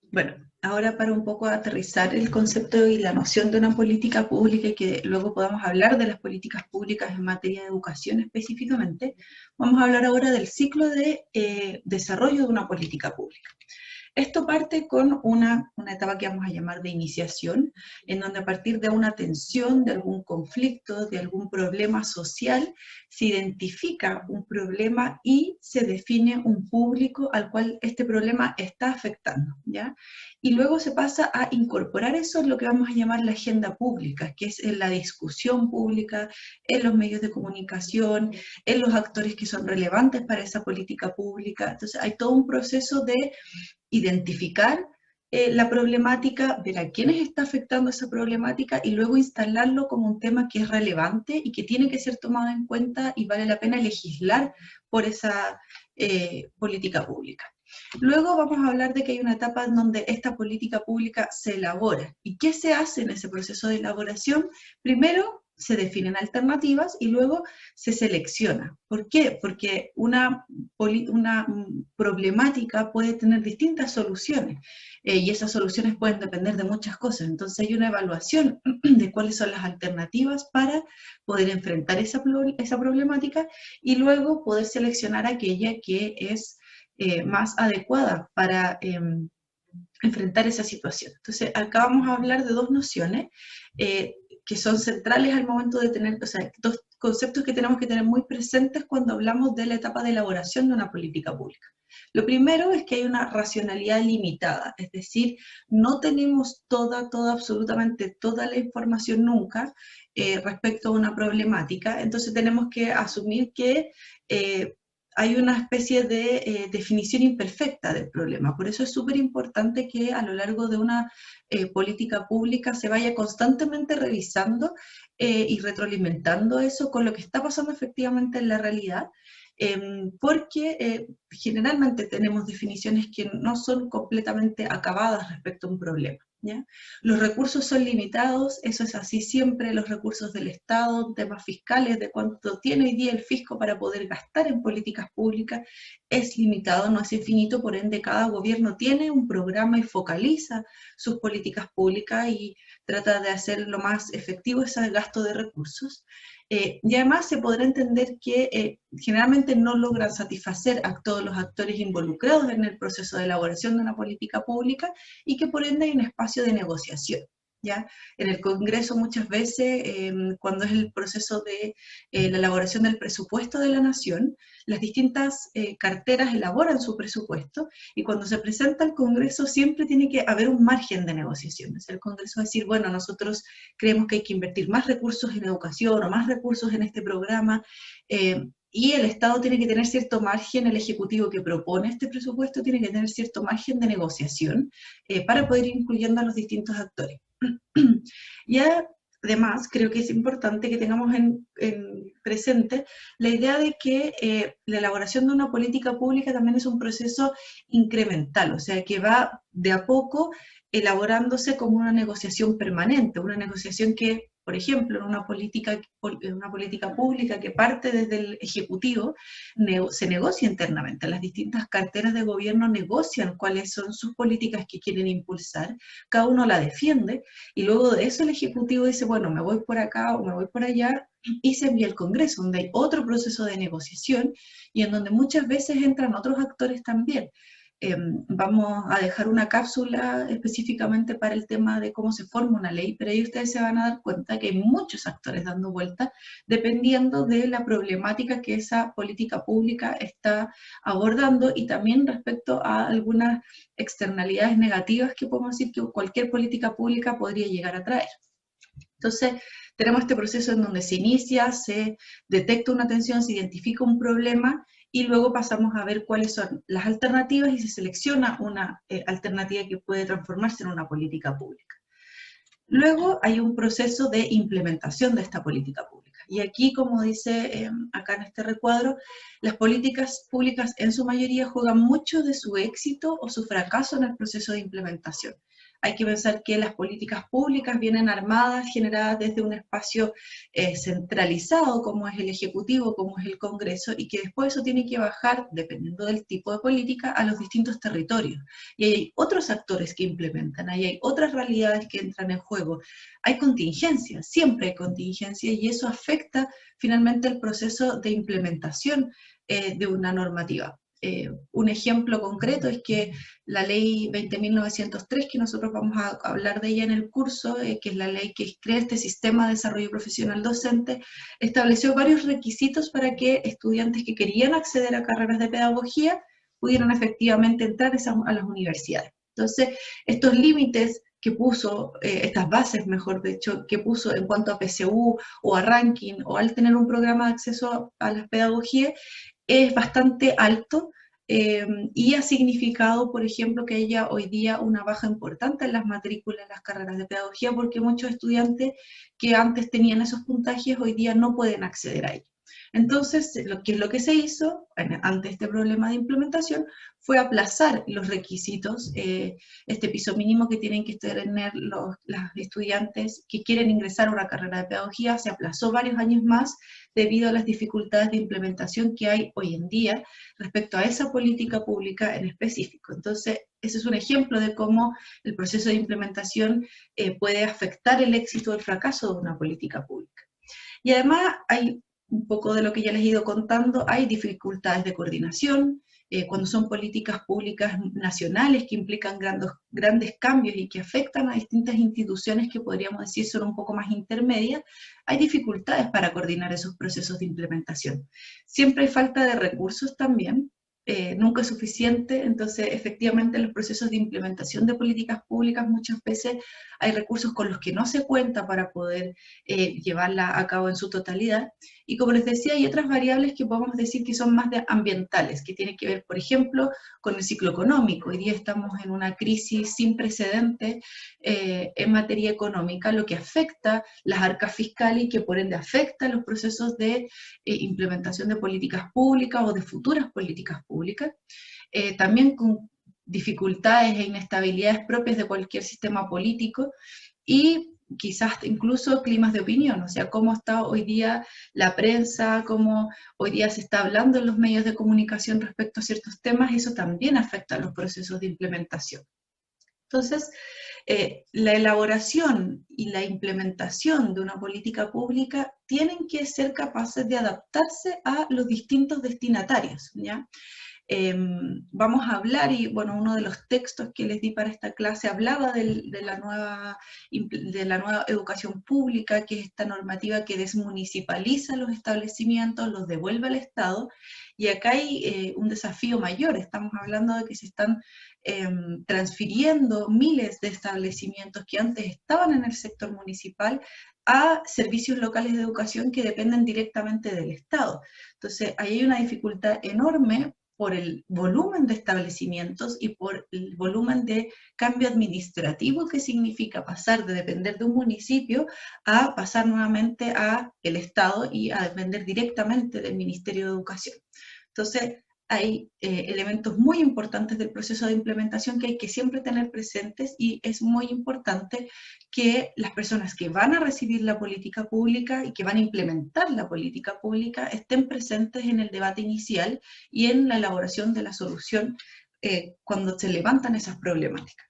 Bueno, ahora para un poco aterrizar el concepto y la noción de una política pública y que luego podamos hablar de las políticas públicas en materia de educación específicamente, vamos a hablar ahora del ciclo de desarrollo de una política pública. Esto parte con una etapa que vamos a llamar de iniciación, en donde a partir de una tensión, de algún conflicto, de algún problema social, se identifica un problema y se define un público al cual este problema está afectando, ¿ya? Y luego se pasa a incorporar eso en lo que vamos a llamar la agenda pública, que es en la discusión pública, en los medios de comunicación, en los actores que son relevantes para esa política pública. Entonces hay todo un proceso de identificar la problemática, ver a quiénes está afectando esa problemática y luego instalarlo como un tema que es relevante y que tiene que ser tomado en cuenta y vale la pena legislar por esa política pública. Luego vamos a hablar de que hay una etapa en donde esta política pública se elabora. ¿Y qué se hace en ese proceso de elaboración? Primero, se definen alternativas y luego se selecciona. ¿Por qué? Porque una problemática puede tener distintas soluciones y esas soluciones pueden depender de muchas cosas. Entonces hay una evaluación de cuáles son las alternativas para poder enfrentar esa problemática y luego poder seleccionar aquella que es más adecuada para enfrentar esa situación. Entonces, acá vamos a hablar de dos nociones que son centrales al momento de tener, o sea, dos conceptos que tenemos que tener muy presentes cuando hablamos de la etapa de elaboración de una política pública. Lo primero es que hay una racionalidad limitada, es decir, no tenemos absolutamente toda la información nunca respecto a una problemática, entonces tenemos que asumir que hay una especie de definición imperfecta del problema. Por eso es súper importante que a lo largo de una política pública se vaya constantemente revisando y retroalimentando eso con lo que está pasando efectivamente en la realidad, porque generalmente tenemos definiciones que no son completamente acabadas respecto a un problema, ¿ya? Los recursos son limitados, eso es así siempre, los recursos del Estado, temas fiscales, de cuánto tiene hoy día el fisco para poder gastar en políticas públicas, es limitado, no es infinito, por ende cada gobierno tiene un programa y focaliza sus políticas públicas y trata de hacer lo más efectivo ese gasto de recursos. Y además se podrá entender que generalmente no logran satisfacer a todos los actores involucrados en el proceso de elaboración de una política pública y que por ende hay un espacio de negociación. ¿Ya? En el Congreso muchas veces, cuando es el proceso de la elaboración del presupuesto de la nación, las distintas carteras elaboran su presupuesto y cuando se presenta al Congreso siempre tiene que haber un margen de negociaciones. El Congreso va a decir, bueno, nosotros creemos que hay que invertir más recursos en educación o más recursos en este programa, y el Estado tiene que tener cierto margen, el Ejecutivo que propone este presupuesto tiene que tener cierto margen de negociación para poder ir incluyendo a los distintos actores. Y además, creo que es importante que tengamos en presente la idea de que la elaboración de una política pública también es un proceso incremental, o sea, que va de a poco elaborándose como una negociación permanente, una negociación que, por ejemplo, en una política pública que parte desde el Ejecutivo, se negocia internamente. Las distintas carteras de gobierno negocian cuáles son sus políticas que quieren impulsar, cada uno la defiende, y luego de eso el Ejecutivo dice, bueno, me voy por acá o me voy por allá, y se envía al Congreso, donde hay otro proceso de negociación y en donde muchas veces entran otros actores también. Vamos a dejar una cápsula específicamente para el tema de cómo se forma una ley, pero ahí ustedes se van a dar cuenta que hay muchos actores dando vueltas dependiendo de la problemática que esa política pública está abordando y también respecto a algunas externalidades negativas que podemos decir que cualquier política pública podría llegar a traer. Entonces, tenemos este proceso en donde se inicia, se detecta una tensión, se identifica un problema y luego pasamos a ver cuáles son las alternativas y se selecciona una alternativa que puede transformarse en una política pública. Luego hay un proceso de implementación de esta política pública. Y aquí, como dice acá en este recuadro, las políticas públicas en su mayoría juegan mucho de su éxito o su fracaso en el proceso de implementación. hay que pensar que las políticas públicas vienen armadas, generadas desde un espacio centralizado, como es el Ejecutivo, como es el Congreso, y que después eso tiene que bajar, dependiendo del tipo de política, a los distintos territorios. Y hay otros actores que implementan, ahí hay otras realidades que entran en juego. Hay contingencias, siempre hay contingencias, y eso afecta finalmente el proceso de implementación de una normativa. Un ejemplo concreto es que la ley 20.903, que nosotros vamos a hablar de ella en el curso, que es la ley que crea este sistema de desarrollo profesional docente, estableció varios requisitos para que estudiantes que querían acceder a carreras de pedagogía pudieran efectivamente entrar a las universidades. Entonces, estos límites que puso, estas bases, mejor dicho, que puso en cuanto a PSU o a ranking o al tener un programa de acceso a las pedagogías, es bastante alto y ha significado, por ejemplo, que haya hoy día una baja importante en las matrículas en las carreras de pedagogía, porque muchos estudiantes que antes tenían esos puntajes hoy día no pueden acceder a ellos. Entonces, lo que se hizo ante este problema de implementación fue aplazar los requisitos, este piso mínimo que tienen que tener los estudiantes que quieren ingresar a una carrera de pedagogía, se aplazó varios años más debido a las dificultades de implementación que hay hoy en día respecto a esa política pública en específico. Entonces, ese es un ejemplo de cómo el proceso de implementación puede afectar el éxito o el fracaso de una política pública. Y además hay un poco de lo que ya les he ido contando, hay dificultades de coordinación, cuando son políticas públicas nacionales que implican grandes cambios y que afectan a distintas instituciones que podríamos decir son un poco más intermedias, hay dificultades para coordinar esos procesos de implementación. Siempre hay falta de recursos también, nunca es suficiente, entonces efectivamente en los procesos de implementación de políticas públicas muchas veces hay recursos con los que no se cuenta para poder llevarla a cabo en su totalidad. Y como les decía, hay otras variables que podemos decir que son más ambientales, que tienen que ver, por ejemplo, con el ciclo económico. Hoy día estamos en una crisis sin precedentes en materia económica, lo que afecta las arcas fiscales y que por ende afecta los procesos de implementación de políticas públicas o de futuras políticas públicas. También con dificultades e inestabilidades propias de cualquier sistema político y quizás incluso climas de opinión, o sea, cómo está hoy día la prensa, cómo hoy día se está hablando en los medios de comunicación respecto a ciertos temas, eso también afecta a los procesos de implementación. Entonces, la elaboración y la implementación de una política pública tienen que ser capaces de adaptarse a los distintos destinatarios, ¿ya? Vamos a hablar, y bueno, uno de los textos que les di para esta clase hablaba de la nueva educación pública, que es esta normativa que desmunicipaliza los establecimientos, los devuelve al Estado, y acá hay un desafío mayor, estamos hablando de que se están transfiriendo miles de establecimientos que antes estaban en el sector municipal a servicios locales de educación que dependen directamente del Estado. Entonces, ahí hay una dificultad enorme por el volumen de establecimientos y por el volumen de cambio administrativo que significa pasar de depender de un municipio a pasar nuevamente a el Estado y a depender directamente del Ministerio de Educación. Entonces, hay elementos muy importantes del proceso de implementación que hay que siempre tener presentes y es muy importante que las personas que van a recibir la política pública y que van a implementar la política pública estén presentes en el debate inicial y en la elaboración de la solución cuando se levantan esas problemáticas.